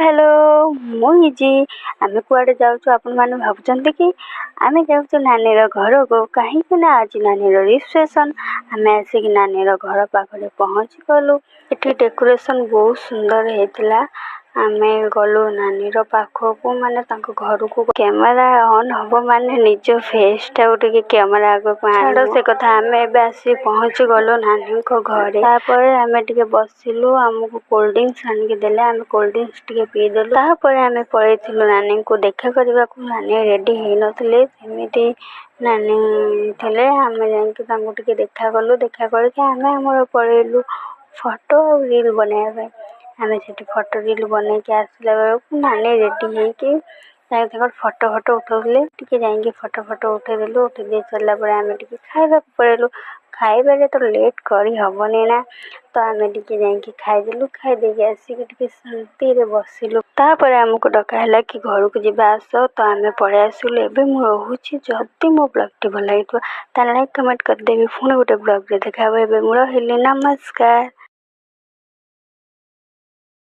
Hello मु हिजी आमे कुआडे जाऊँ आपण माने भाबुचंती कि आमे जाऊँ नानी घर को कहीं ना आज नानी रिसेप्शन आमे आसिक नानी घर पाखे पहुँची गलु। एठी डेकोरेशन बहुत सुंदर हेतिला। आमे गलु नानी पाखकू माने तांको घर को कैमरा ऑन हबो माने निज फेस टा उठे कैमरा आगो छाड़ो से कथा आमे एबे आसी पहुँची गलु नानी को घरे। तापर आमे टिके बसिलु हमको कोल्ड ड्रिंक्स आन के देले आमे कोल्ड ड्रिंक्स टिके पी देलु। तापर आमे पळेथिलु नानी को देखा करबा को नानी रेडी हे नथले सेमिति नानी थले आमे जांके तांको टिके देखा गलु। देखा करके आमे हमर पळेलु फोटो रील बनाबे। आमे सेठी फोटो रील बने के आसला बेलकु नानी रेडी हे के ताकर फोटो फोटो उठौले टिके जांके फोटो उठे देलु। उठे दे सरला पर आमे टिके खाइबा पळेलु। खाइबा तो लेट करी हबनी ना तो आमे टिके जांके खाइ देलु। खाइ दे के आसी के टिके शांति रे बसिलु। तापर हमको डका हला कि घर को जिबा आसो तो आमे पळे आसिलु। एबे मु रहूची जदी मो ब्लॉग टी भल लागितो ता लाइक कमेंट कर देबी। पुणी गोटे ब्लॉग रे देखाबो। एबे मु रहिली नमस्कार।